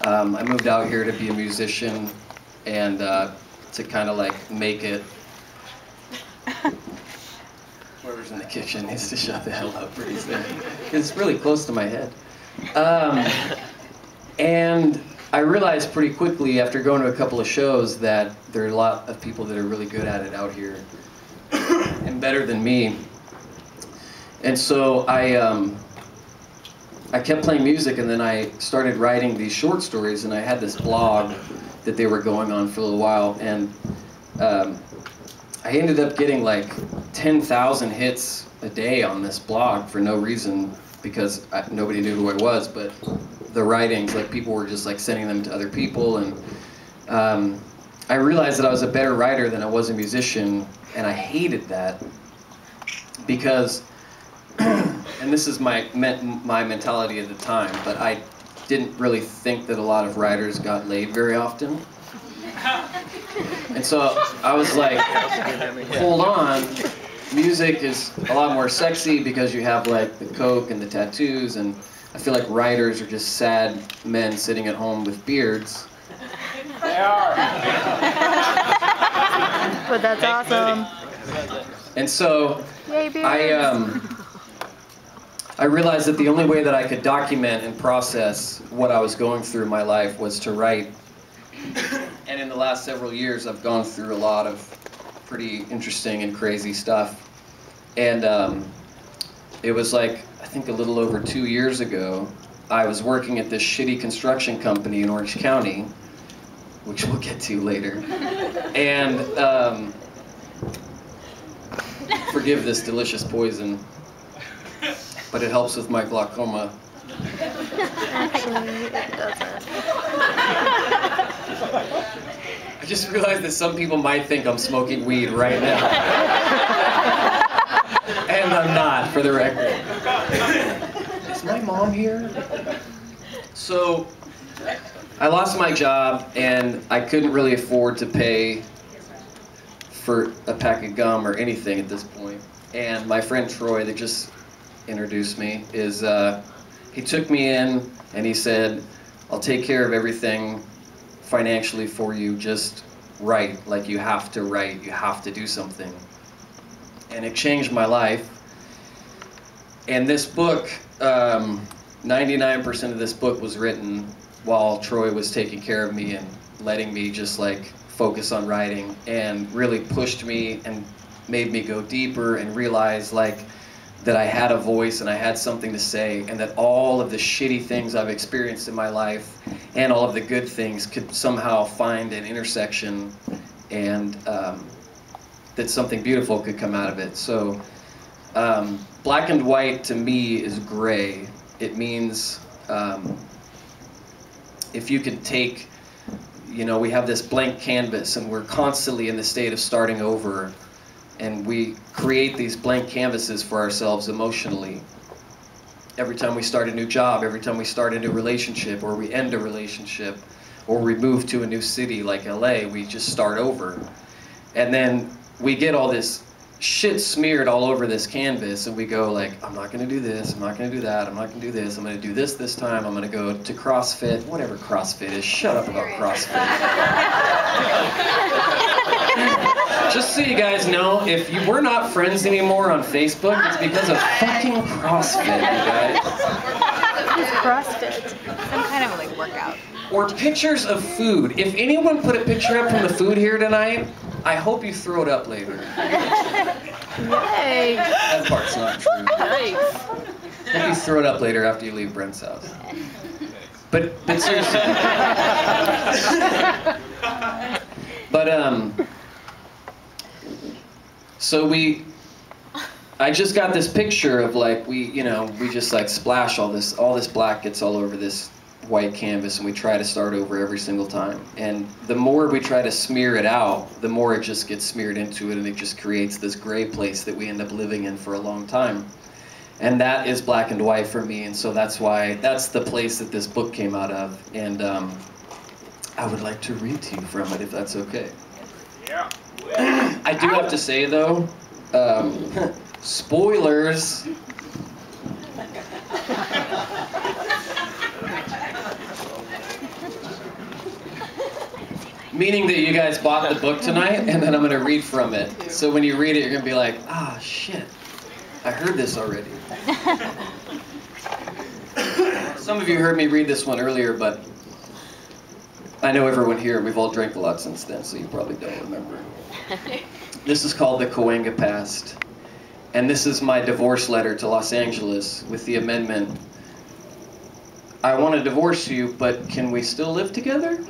I moved out here to be a musician and to kind of like make it. Whoever's in the kitchen needs to shut the hell up pretty soon. It's really close to my head. And I realized pretty quickly after going to a couple of shows that there are a lot of people that are really good at it out here and better than me. And so I kept playing music, and then I started writing these short stories, and I had this blog that they were going on for a little while, and I ended up getting like 10,000 hits a day on this blog for no reason, because nobody knew who I was, but the writings, like people were just like sending them to other people, and I realized that I was a better writer than I was a musician, and I hated that because, and this is my mentality at the time, but I didn't really think that a lot of writers got laid very often. And so I was like, hold on, music is a lot more sexy because you have like the coke and the tattoos, and I feel like writers are just sad men sitting at home with beards. They are. But that's awesome. And so Yay, beards. I realized that the only way that I could document and process what I was going through in my life was to write. And in the last several years, I've gone through a lot of pretty interesting and crazy stuff. And it was like, I think a little over 2 years ago, I was working at this shitty construction company in Orange County, which we'll get to later. And forgive this delicious poison, but it helps with my glaucoma. Actually, it doesn't. I just realized that some people might think I'm smoking weed right now. And I'm not, for the record. Is my mom here? So, I lost my job, and I couldn't really afford to pay for a pack of gum or anything at this point. And my friend Troy, that just introduced me, he took me in and he said, I'll take care of everything financially for you, just write. Like, you have to write, you have to do something. And it changed my life. And this book, 99% of this book was written while Troy was taking care of me and letting me just like focus on writing, and really pushed me and made me go deeper and realize like that I had a voice and I had something to say, and that all of the shitty things I've experienced in my life and all of the good things could somehow find an intersection, and that something beautiful could come out of it. So black and white to me is gray. It means if you could take, you know, we have this blank canvas and we're constantly in the state of starting over, and we create these blank canvases for ourselves emotionally. Every time we start a new job, every time we start a new relationship, or we end a relationship, or we move to a new city like LA, we just start over. And then we get all this shit smeared all over this canvas, and we go like, I'm not gonna do this, I'm not gonna do that, I'm not gonna do this, I'm gonna do this time, I'm gonna go to CrossFit, whatever CrossFit is, shut up about CrossFit. Just so you guys know, if we're not friends anymore on Facebook, it's because of fucking CrossFit, you guys. What's CrossFit? Some kind of like workout. Or pictures of food. If anyone put a picture up from the food here tonight, I hope you throw it up later. Yay! That part's not true. Nice. Hope you throw it up later after you leave Brent's house. But seriously. But so I just got this picture of like we just like splash all this black gets all over this white canvas, and we try to start over every single time. And the more we try to smear it out, the more it just gets smeared into it, and it just creates this gray place that we end up living in for a long time. And that is black and white for me, and so that's the place that this book came out of. And I would like to read to you from it, if that's okay. Yeah. I do have to say though, spoilers. Meaning that you guys bought the book tonight, and then I'm going to read from it. So when you read it, you're going to be like, ah, shit, I heard this already. Some of you heard me read this one earlier, but I know everyone here, we've all drank a lot since then, so you probably don't remember. This is called The Cahuenga Past, and this is my divorce letter to Los Angeles with the amendment, I want to divorce you, but can we still live together?